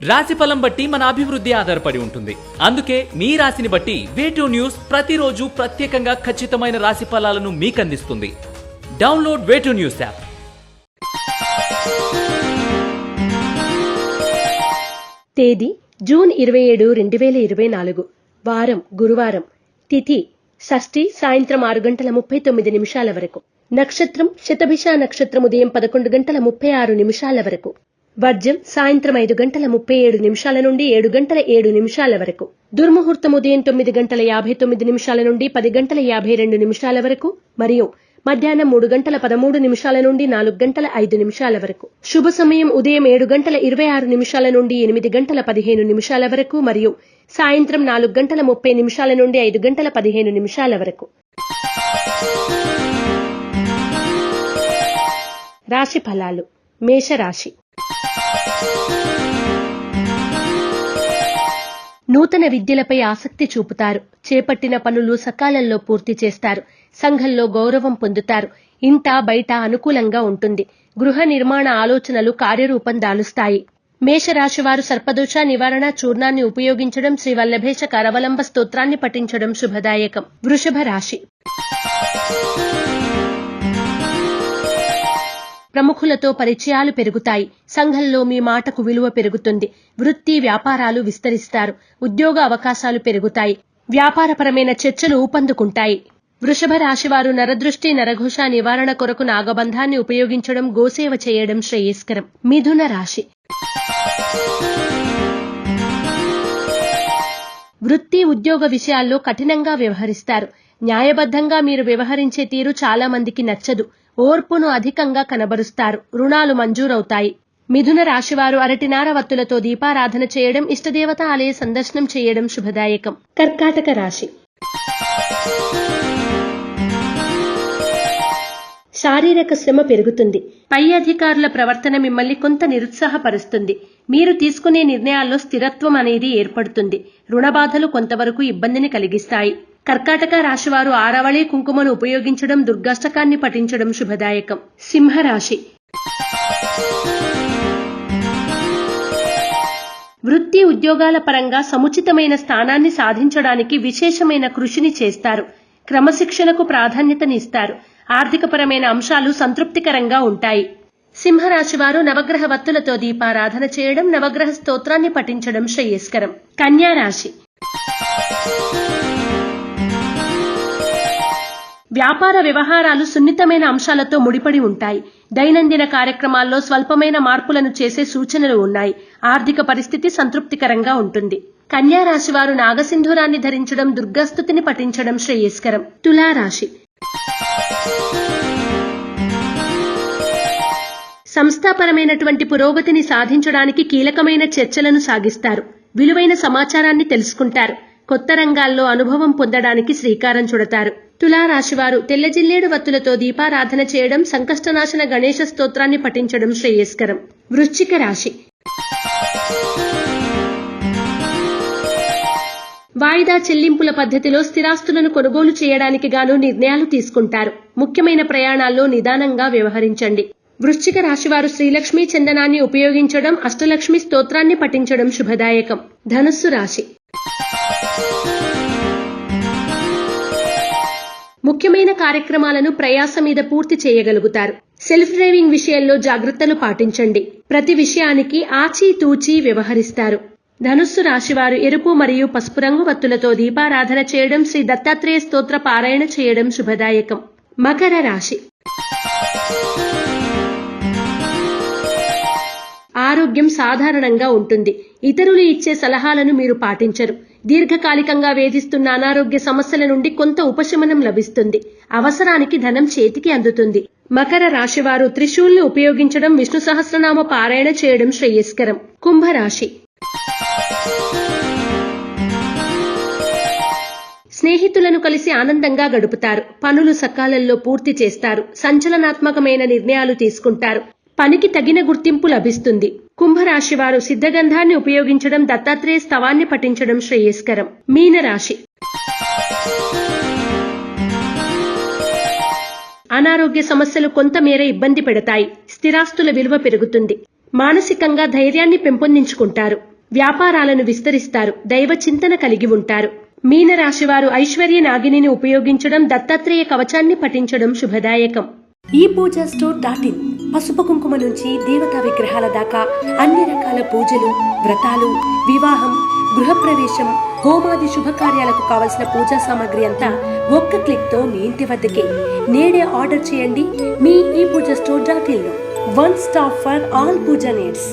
రాశిఫలం బట్టి మన అభివృద్ధి ఆధారపడి ఉంటుంది. అందుకే మీ రాశిని బట్టి వే2 న్యూస్ ప్రతిరోజు ప్రత్యేకంగా ఖచ్చితమైన రాశి ఫలాలను మీకు అందిస్తుంది. Download way two news app. తేదీ జూన్ 27, 2024. వారం గురువారం. తిథి షష్ఠి సాయంత్రం 6:39 వరకు. నక్షత్రం శతభిష నక్షత్రం ఉదయం 11:36 వరకు. వర్జం సాయంత్రం 5:37 నుండి 7:07 వరకు. దుర్ముహూర్తం ఉదయం 9:59 నుండి 10:52 వరకు మరియు మధ్యాహ్నం 3:13 నుండి 4:05 వరకు. శుభ సమయం ఉదయం 7:26 నుండి 8:15 వరకు మరియు సాయంత్రం 4:30 నుండి 5:15 వరకు. రాశి ఫలాలు. మేషరాశి. నూతన విద్యలపై ఆసక్తి చూపుతారు. చేపట్టిన పనులు సకాలంలో పూర్తి చేస్తారు. సంఘంలో గౌరవం పొందుతారు. ఇంట బయట అనుకూలంగా ఉంటుంది. గృహ నిర్మాణ ఆలోచనలు కార్యరూపం దాలుస్తాయి. మేషరాశివారు సర్పదోష నివారణ చూర్ణాన్ని ఉపయోగించడం, శ్రీ వల్లభేశ కరవలంబ స్తోత్రాన్ని పఠించడం శుభదాయకం. వృషభ రాశి. ప్రముఖులతో పరిచయాలు పెరుగుతాయి. సంఘంలో మీ మాటకు విలువ పెరుగుతుంది. వృత్తి వ్యాపారాలు విస్తరిస్తారు. ఉద్యోగ అవకాశాలు పెరుగుతాయి. వ్యాపారపరమైన చర్చలు ఊపందుకుంటాయి. వృషభ రాశివారు నరదృష్టి నరఘోష నివారణ కొరకు నాగబంధాన్ని ఉపయోగించడం, గోసేవ చేయడం శ్రేయస్కరం. మిథున రాశి. వృత్తి ఉద్యోగ విషయాల్లో కఠినంగా వ్యవహరిస్తారు. న్యాయబద్ధంగా మీరు వ్యవహరించే తీరు చాలా మందికి నచ్చదు. ఓర్పును అధికంగా కనబరుస్తారు. రుణాలు మంజూరవుతాయి. మిథున రాశివారు అరటినార వత్తులతో దీపారాధన చేయడం, ఇష్టదేవత ఆలయ సందర్శనం చేయడం శుభదాయకం. కర్కాటక రాశి. శారీరక శ్రమ పెరుగుతుంది. పై అధికారుల ప్రవర్తన మిమ్మల్ని కొంత నిరుత్సాహపరుస్తుంది. మీరు తీసుకునే నిర్ణయాల్లో స్థిరత్వం అనేది ఏర్పడుతుంది. రుణబాధలు కొంతవరకు ఇబ్బందిని కలిగిస్తాయి. కర్కాటక రాశివారు ఆరవళి కుంకుమను ఉపయోగించడం, దుర్గాష్టకాన్ని పఠించడం శుభదాయకం. సింహరాశి. వృత్తి ఉద్యోగాల పరంగా సముచితమైన స్థానాన్ని సాధించడానికి విశేషమైన కృషిని చేస్తారు. క్రమశిక్షణకు ప్రాధాన్యతనిస్తారు. ఆర్థికపరమైన అంశాలు సంతృప్తికరంగా ఉంటాయి. సింహరాశివారు నవగ్రహ వత్తులతో దీపారాధన చేయడం, నవగ్రహ స్తోత్రాన్ని పఠించడం శ్రేయస్కరం. కన్యా రాశి. వ్యాపార వ్యవహారాలు సున్నితమైన అంశాలతో ముడిపడి ఉంటాయి. దైనందిన కార్యక్రమాల్లో స్వల్పమైన మార్పులను చేసే సూచనలు ఉన్నాయి. ఆర్థిక పరిస్థితి సంతృప్తికరంగా ఉంటుంది. కన్యా రాశివారు నాగసింధూరాన్ని ధరించడం, దుర్గాస్తుతిని పఠించడం శ్రేయస్కరం. తులారాశి. సంస్థాపరమైనటువంటి పురోగతిని సాధించడానికి కీలకమైన చర్చలను సాగిస్తారు. విలువైన సమాచారాన్ని తెలుసుకుంటారు. కొత్త రంగాల్లో అనుభవం పొందడానికి శ్రీకారం చుడతారు. తులారాశివారు తెల్ల జిల్లేడు వత్తులతో దీపారాధన చేయడం, సంకష్టనాశన గణేశ స్తోత్రాన్ని పఠించడం శ్రేయస్కరం. వృశ్చిక రాశి. వాయిదా చెల్లింపుల పద్ధతిలో స్థిరాస్తులను కొనుగోలు చేయడానికి గాను నిర్ణయాలు తీసుకుంటారు. ముఖ్యమైన ప్రయాణాల్లో నిదానంగా వ్యవహరించండి. వృశ్చిక రాశివారు శ్రీలక్ష్మీ చందనాన్ని ఉపయోగించడం, అష్టలక్ష్మి స్తోత్రాన్ని పఠించడం శుభదాయకం. ధనుస్సు రాశి. ముఖ్యమైన కార్యక్రమాలను ప్రయాస మీద పూర్తి చేయగలుగుతారు. సెల్ఫ్ డ్రైవింగ్ విషయంలో జాగ్రత్తలు పాటించండి. ప్రతి విషయానికి ఆచితూచి వ్యవహరిస్తారు. ధనుస్సు రాశివారు ఎరుపు మరియు పసుపు రంగు వత్తులతో దీపారాధన చేయడం, శ్రీ దత్తాత్రేయ స్తోత్ర పారాయణ చేయడం శుభదాయకం. మకర రాశి. ఆరోగ్యం సాధారణంగా ఉంటుంది. ఇతరులు ఇచ్చే సలహాలను మీరు పాటించరు. దీర్ఘకాలికంగా వేధిస్తున్న అనారోగ్య సమస్యల నుండి కొంత ఉపశమనం లభిస్తుంది. అవసరానికి ధనం చేతికి అందుతుంది. మకర రాశివారు త్రిశూల్ని ఉపయోగించడం, విష్ణు సహస్రనామ పారాయణ చేయడం శ్రేయస్కరం. కుంభరాశి. స్నేహితులను కలిసి ఆనందంగా గడుపుతారు. పనులు సకాలంలో పూర్తి చేస్తారు. సంచలనాత్మకమైన నిర్ణయాలు తీసుకుంటారు. పనికి తగిన గుర్తింపు లభిస్తుంది. కుంభరాశివారు సిద్ధగంధాన్ని ఉపయోగించడం, దత్తాత్రేయ స్తవాన్ని పఠించడం శ్రేయస్కరం. మీనరాశి. అనారోగ్య సమస్యలు కొంతమేర ఇబ్బంది పెడతాయి. స్థిరాస్తుల విలువ పెరుగుతుంది. మానసికంగా ధైర్యాన్ని పెంపొందించుకుంటారు. వ్యాపారాలను విస్తరిస్తారు, దైవ చింతన కలిగి ఉంటారు. మీనరాశివారు ఐశ్వర్య నాగిని ఉపయోగించడం, దత్తాత్రేయ కవచాన్ని పఠించడం శుభదాయకం. ePoojaStore.in పసుపు కుంకుమ నుంచి దేవతా విగ్రహాల దాకా అన్ని రకాల పూజలు, వ్రతాలు, వివాహం, గృహప్రవేశం, హోమాది శుభకార్యాలకు కావలసిన పూజా సామాగ్రి అంతా ఒక్క క్లిక్ తో మీ ఇంటి వద్దకే. నేడే ఆర్డర్ చేయండి మీ ePoojaStore.in లో. One stop for all pooja needs.